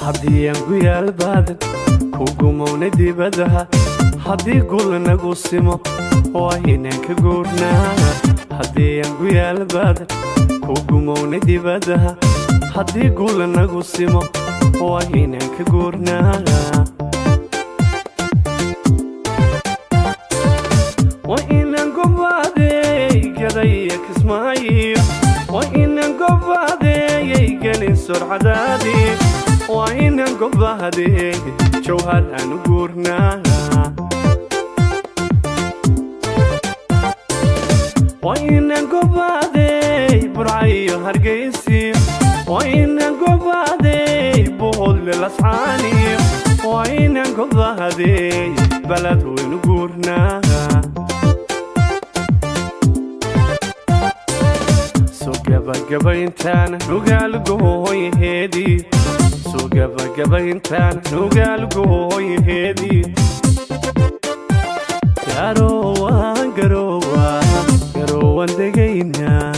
haddii aan ku yaal baadan kugu mownay dibadaha haddii gul nagu simo waa inaan ka guurnaa haddii aan ku yaal baadan kugu mownay dibadaha haddii gul nagu simo waa inaan ka guurnaa waa inaan gobaaday gadaya kismaayo waa inaan gobaaday galin surcadaadii waa inaan gobaaday jawhar aan u guurnaa waa inaan gobaaday burcayo hargeysiyo waa inaan gobaaday bohol lascaaniyo waa inaan gobaaday balad weyn u guurnaa gabagabayntaan nugaalgooyaheedii soo gabagabayntaan nugaalgooyaheedii garowaan degaynaa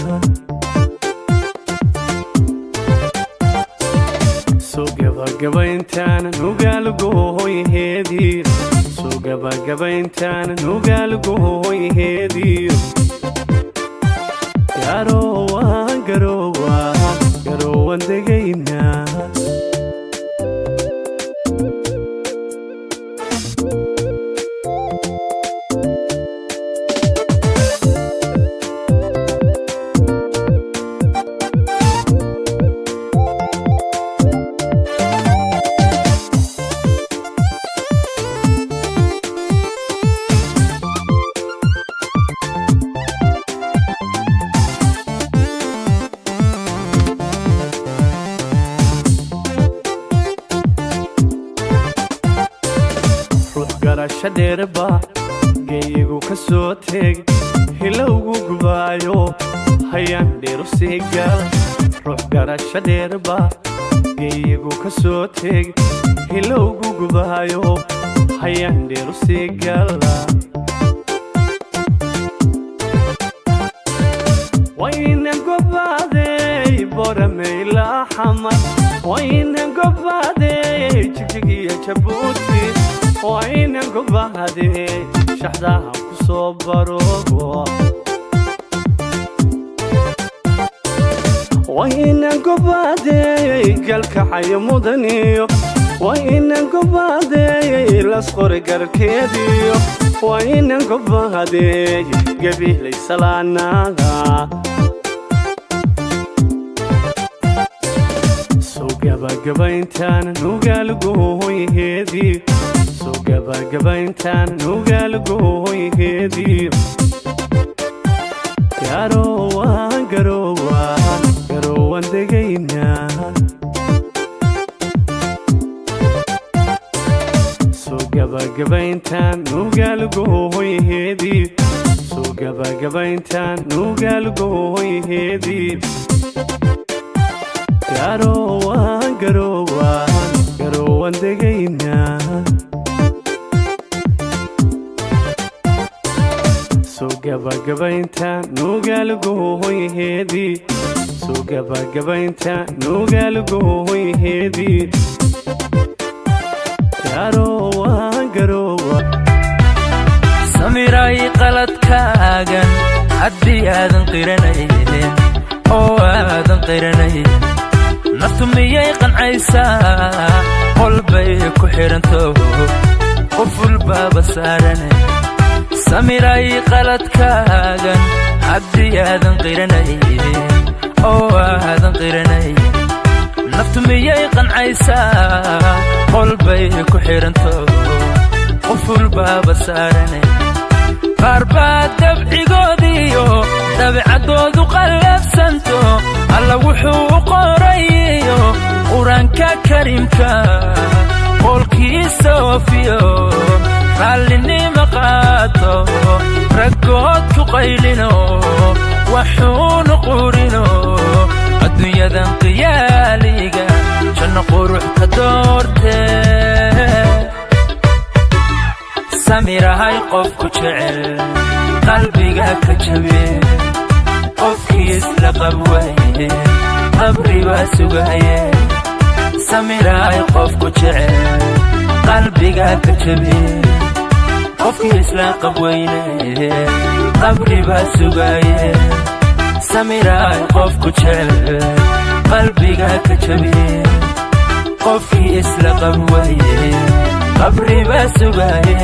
gabagabayntaan nugaalugooyheedii soo gabagabayntaan nugaalugooyheedii garowaan degaynaa garashadheerba geeyigu ka soo teeg hilowgu gubaayo hayaan dheeru sii gal ruux garashadheerba geeyigu ka soo teeg hilowgu gubaayo hayaan dheeru sii gala wayna gobaadey borameyla xamar wayna gobaadey jigjigiya jabuuti wayna gobaadey shaxdaha ku soo baroogo wayna gobaadey galkacayo mudaniyo wayna gobaadey lasqori garkeediyo wayna gobaadey gabihlay salaanaada soo gabagabayntaan nugaalugooyheedii soo gabagabayntaan nugaalugooyheedii garowaan degaynaa soo gabagabayntaan nugaalugooyheedii soo gabagabayntaan nugaalugooyheedii garowaan degaynaa soo gabagabayntaan nugaalugooyheedii soo gabagabayntaan nugaalugooyheedii samiray qaladkaagan haddii aadan qiranayn oo aadan qiranayn naftu miyay qancaysaa qolbay ku xiranto qoful baaba saarane samiray qaladkaagan haddii aadan qiranayn oo aadan qiranayn naftu miyay qancaysaa qolbay ku xiranto qoful baaba saarane qaar baa dabcigoodiyo dabeecaddoodu qallafsanto alla wuxuu u qorayiyo qur-aanka kariimka qolkiisa oofiyo raallinima qaato raggood ku qaylino waxuunu qurino adduunyadan qiyaaliga janno qurux ka doortee samirahay qofku jecel qalbiga ka jabe qofkii isla qabwaye qabri baa sugaye samirahay qofku jecel qalbiga ka jabe qofkii isla qabwayne qabri baa sugaye samirahay qofku jecel qalbiga ka jabe qofkii isla qabwaye qabri baa sugaye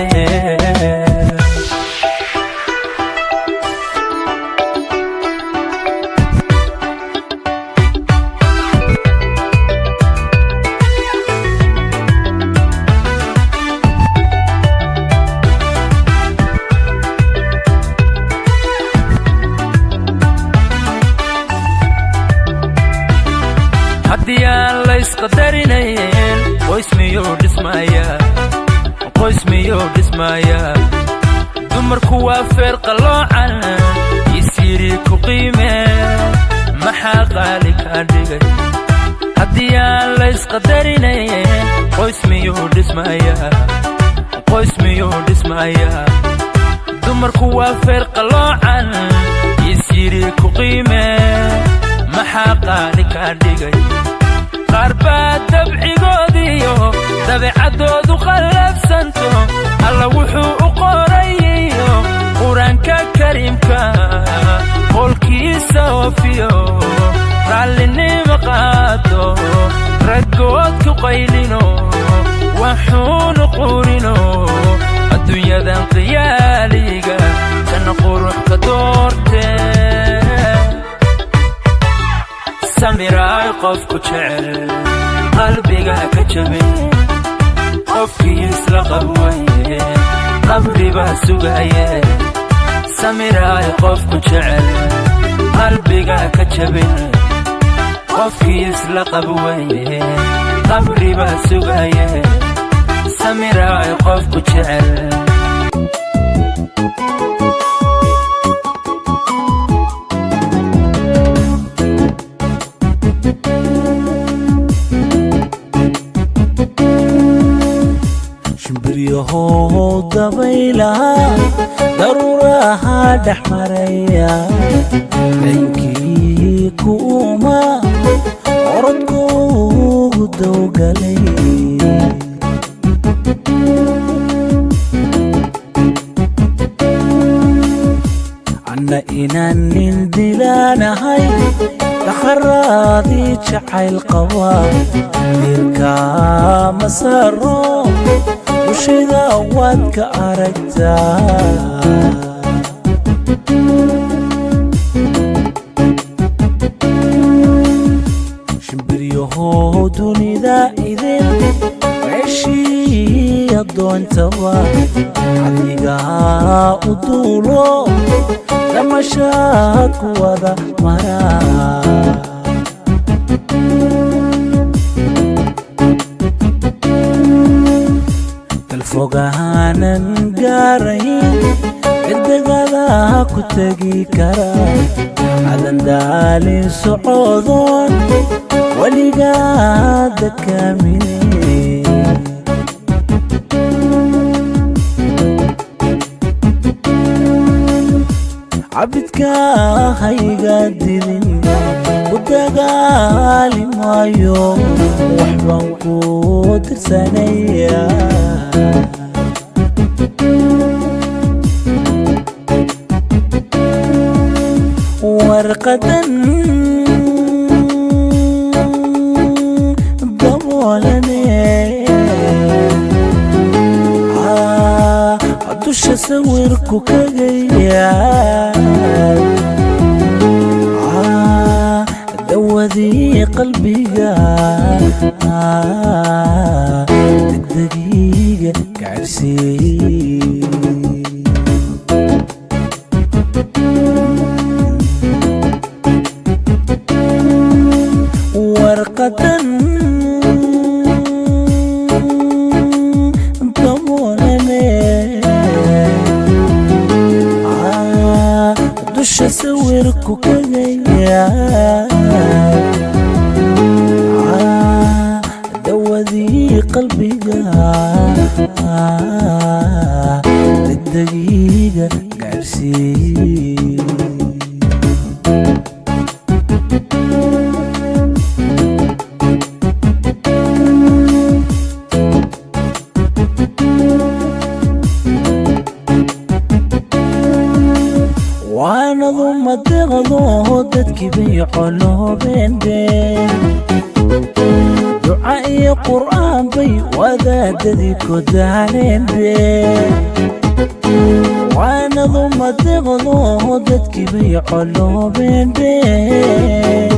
haddii aan laysqadarinayn qoys miyuu dhismayaa dumarku waa feer qalloocan isiiri ku qiimee maxaa qaali kaa dhigay haddii aan laysqadarinayn qoys miyuu dhismayaa dumarku waa feer qalloocan isiiri ku qiimee maxaa qaali kaa dhigay قربات دبعي قوديو dabeecadoodu qalafsanto alla wuxuu u qorayo quraanka kariimka qolkiisa oofiyo raallinimo qaado raggood ku qaylino waxuunu qurino adduunyadan qiyaaliga tan quruxka doorte samiraay qofku jecel qalbiga ka jabin qofkiis la qabwaye qabriba sugaye samiraay qofku jecel qalbiga ka jabin qofkiis la qabwaye qabriba sugaye samiraay qofku jecel شمبريهو دبيلا ضرورها دحمريا لينكي كوما وردكو دوغلي عنا إنان ندلانا هاي لخراضي جحيل قوام ليركا مسارو وشيدا وادك أرجتا شمبريهو دوني ذا إذن عشي يضون توا عليقا أدولو لما شاك وذا مرا فوقهانا نقارين الدقالا كتاقي كرا عدن دالي صعودون ولقاد كاملين عبدك هاي قادلين ودقالي ما يوم وحبانكو ترسانيا ورقة ضمولني عدوش أسوركو كغيا دوذي قلبي الدقيقة كعرسي ورقة ضمونني دوش أسوركو كغيا دوذي قلبي الدقيقة كعرسي وانا ضم الدغضو دتك بيحلو بين بين دعائي قرآن بي وذا دذيك دالين بي وانا ضم الدغضو دتك بيحلو بين بين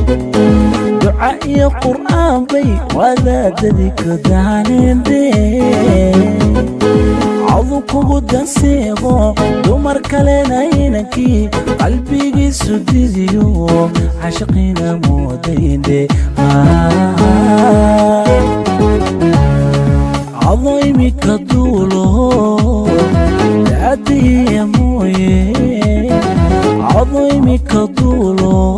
دعائي قرآن بي وذا دذيك دالين بي عضوكو قدن سيغو دمر كالينا ينكي قلبي سديديو عاشقين مودين دي عظيمي كدولو دعدي يا موي عظيمي كدولو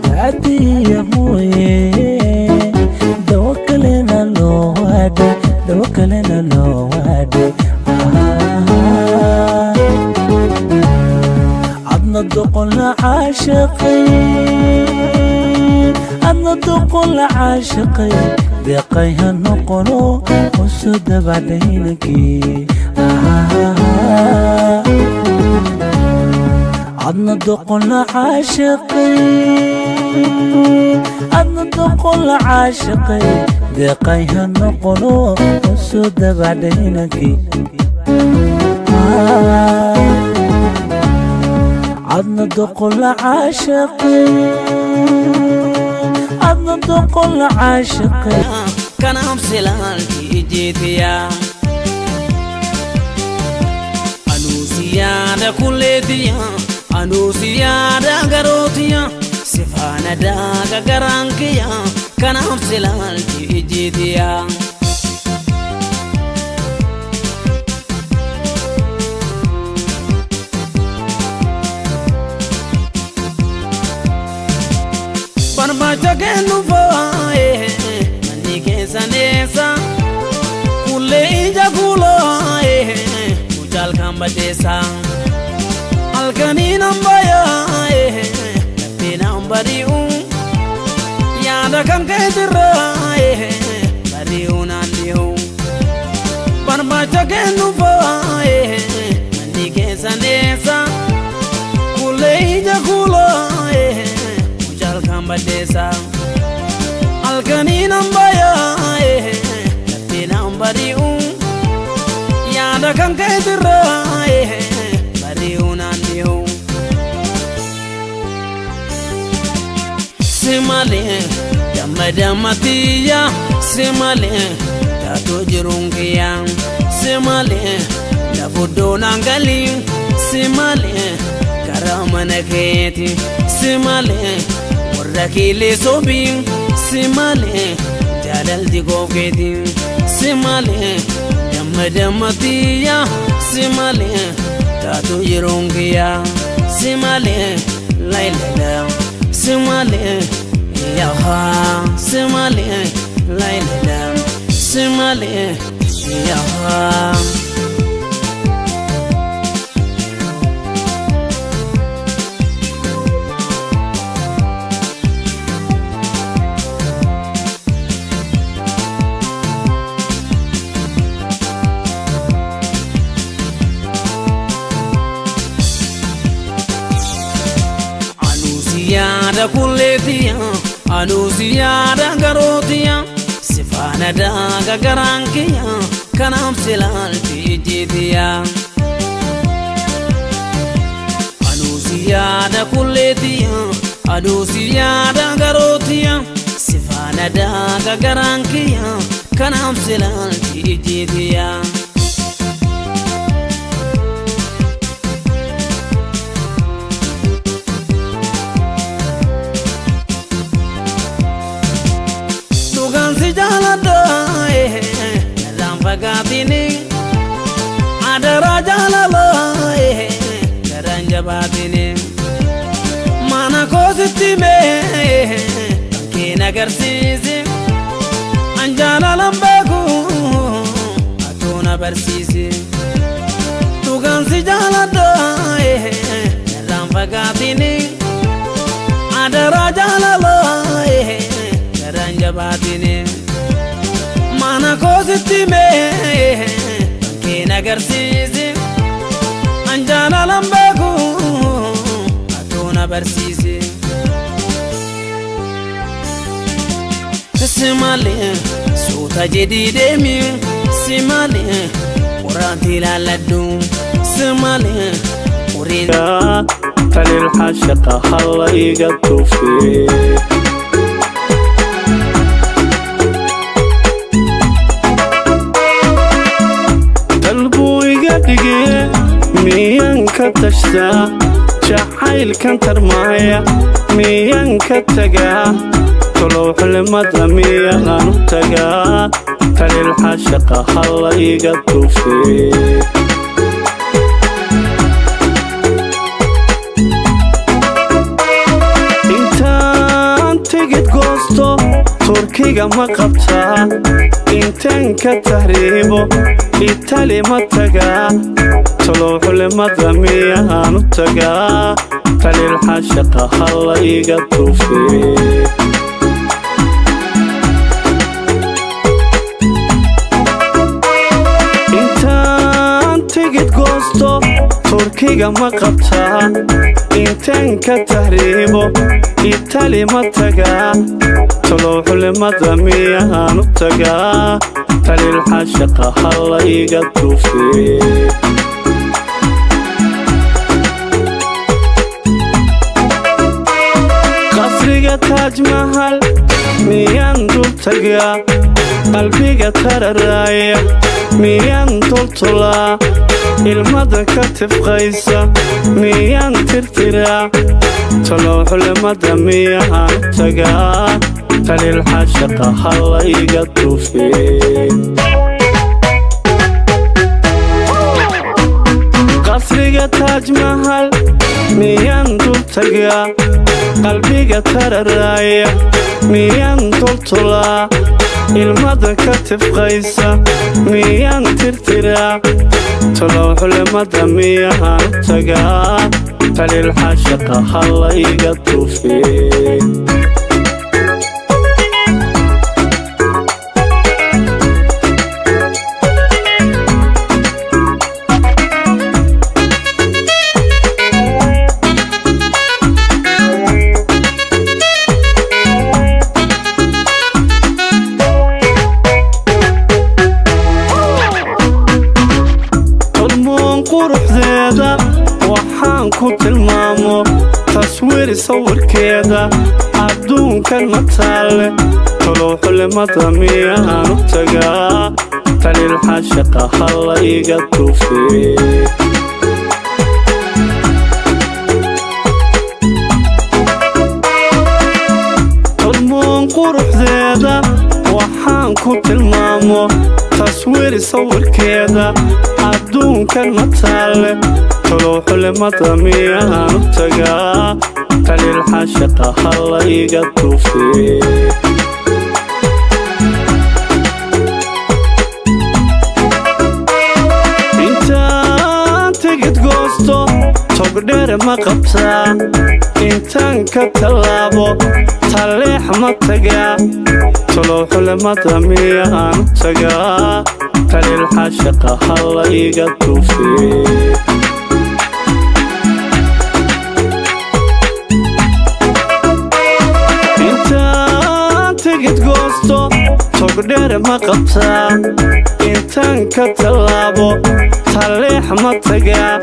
دعدي يا موي دوكلنا لواد دوكلنا لواد عدنا الدقل عاشقين عدنا الدقل كل عاشقي بقيها نقولو وسود بعدينكي عدنا كل عاشقي عدنا كل عاشقي بقيها نقولو وسود بعدينكي عدنا كل عاشقي عدنا كل عاشقي كان أمسلان جيتيا أنو زيادة كل ديا أنو زيادة غروتيا سفانا داغا غرانكيا كان أمسلان جيتيا Barbacha ke nufae mani ke sanesa kule ija kuloe ujal kamba desa alkani nambaya te nambari yada kan ke dirae bari unandiu barbacha ke nufae mani ke sanesa kule ija kuloe Badesa Alkani nambaya Te nambari Yada kan kedira Bari unandiu Simale Damadamatiya Simale Tato jirungiya Simale Lafudo nangali Simale Karamana keti Simale Rakile sobin simale jalal di gogedi simale damadamatiya simale tatu yirongiya simale lailala simale yaha simale lailala simale yaha Ziyada kuletia anu ziyada garotia sifana daga garankia kanam silal tijitia anu ziyada kuletia anu ziyada garotia sifana daga garankia kanam silal tijitia Gatini adara jalala garanja batini mana kositime kina garsizi anjala lambaku atuna barsisi tugan si jalada rampa gatini adara jalala garanja batini Mana kositime kina garsizi anjala lambaku atuna barsisi simale suta jedidemi simale uranti laladu simale urida talil hashaqa halla iga tufi miyan ka tashta jacayl kan tarmaya miyan ka taga tolow xilmada miyan taga talil hashaqa halla iga tufi intaan tigid goosto turkiga ma qabtaa intaan ka tahriibo itali ma tagaa tolow xilmada miyan taga talil hashaqa halla iga tufi shakiga ma qabtaa intaan ka tahriibo itali ma tagaa talow xulimada miyaan u tagaa talil xashaqa hallayga tuufee qasriga taaj mahal miyaan dul tagaa qalbiga tararaaya miyaan toltolaa ilmada ka tifqaysa miyaan tirtiraa talow xulimada miyaan tagaa talil xashaqa hallayga tuufee qasriga taaj mahal miyaan dul tagaa qalbiga tararaaya miyaan toltolaa ilmada ka tifqaysa miyaan tirtiraa talow xulimada miyaan tagaa talil xashaqa hallayga tuufee quruxdeeda waxaan ku tilmaamo taswiir sawirkeeda adduunkan ma taalle talow xulimada miyaan u tagaa talil xashaqa hallayga tuufee tolmoon quruxdeeda waxaan ku tilmaamo taswiir sawirkeeda adduunkan ma taalle talow xulimada miyaan u tagaa talil xashaqa hallayga tuufee intaan tigid goosto togdheer ma qabtaa intaan ka tallaabo talleex ma tagaa talow xulimada miyaan u tagaa talil xashaqa hallayga tuufee intaan tigid goosto togdheer ma qabtaa intaan ka tallaabo talleex ma tagaa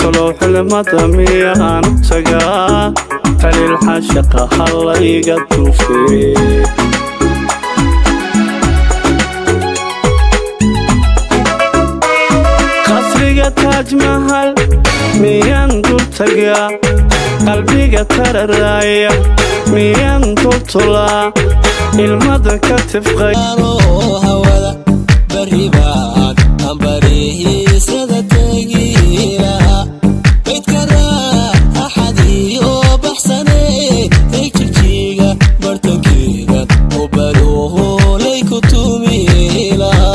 talow xulimada miyaan u tagaa talil xashaqa hallayga tuufee qasriga taaj mahal miyaan dul tagaa qalbiga tararaaya miyaan toltolaa ilmada ka tifqay hawada baribaad ambarihiisada tegilaha baydkara axadiyo baxsane ay jirjiga bartankeeda oo baluholay ku tumilaha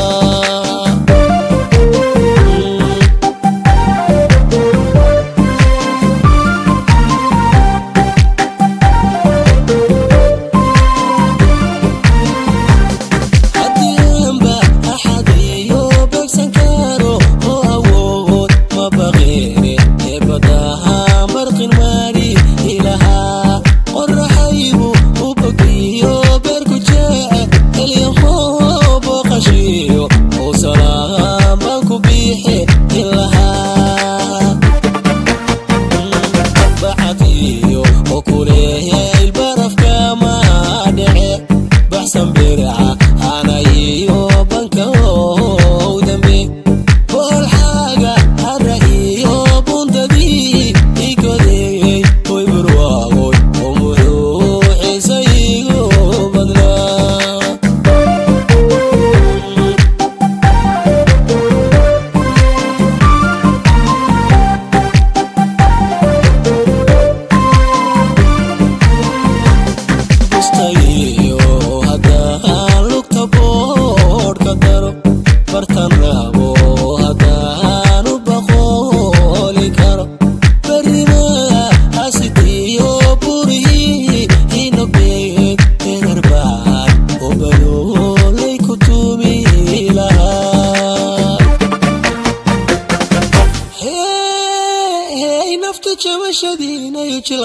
Stay, oh,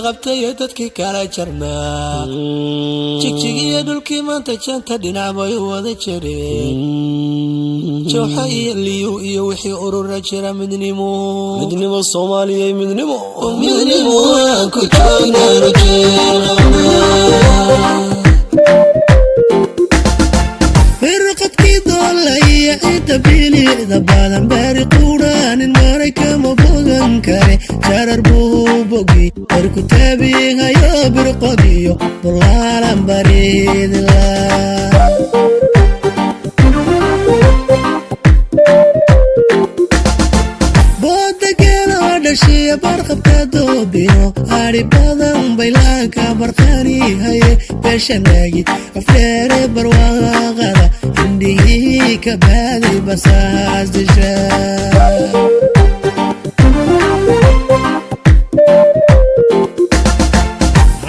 qabtay dadkii kala jarnaa jigjigiyo dhulkii maanta janta dhinac bay wada jireen jooxa iyo liyu iyo wixii urura jira midnimo Soomaaliya midnimo aan ku joognaa firqadkii doolaya inta biliicda badan bari quudhaanin maray kama bogan kare jarar buu bogi barku taabihayo birqodiyo dulaalan baridila booda geeloo dhashiya barqabka doobino ari badan baylaanka barqani haye beeshanaagi afdheere barwaaqada indhihii ka baaday basaas disha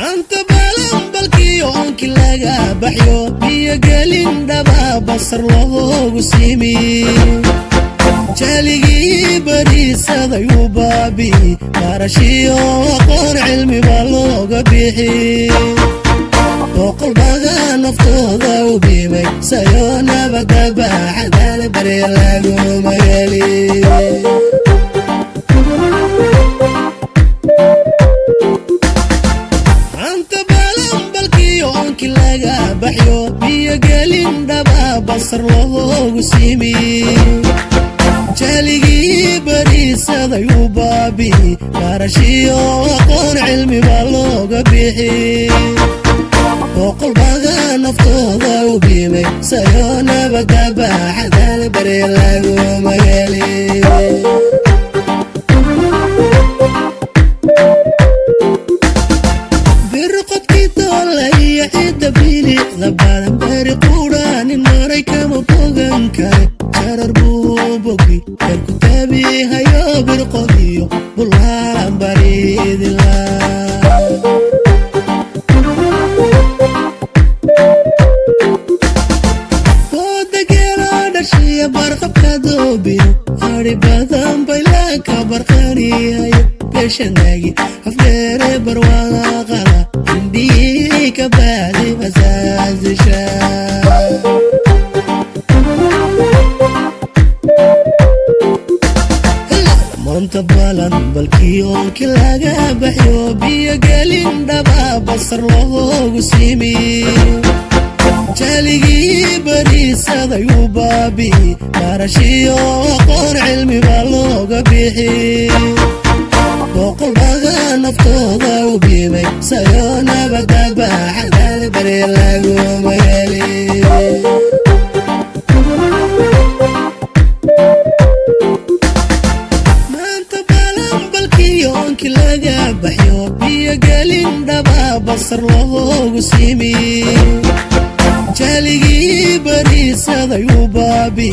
anta balanbalkiyo onki laga baxyo biyo gelin dhaba basar loogu simi jaaligii bariisaday u baabi barashiyo aqoon cilmi baa looga bixi boqolbaga naftooda u biimay sayoo nabada baaxadana bari laguma heli anta balanbalkiyo onki laga baxyo biyo gelin dhaba basar loogu simi jaaligii bariisaday u baabi barashiyo aqoon cilmi baa looga bixi boqolbaga naftooda u biimay sayoo nabada baaxadana bari laguma heli birqodkii doolaya cidda biliicda badan bari quudhaanin maray kama bogan kare jarar buu bogi barku taabihayo birqodiyo bulaalan baridila booda geeloo dhashiya barqabka doobino ari badan baylaanka barqani hayo beeshanaagi afdheere barwaaqada indhihii ka baaday basaas disha manta balan balkii onki laga baxyo biyo gelin dhaba basar loogu simi jaaligii bariisaday u baabi barashiyo aqoon cilmi baa looga bixi boqolbaga naftooda u biimay sayoo nabada baaxadana bari laguma heli onki laga baxyo biyo gelin dhaba basar loogu simi jaaligii bariisaday u baabi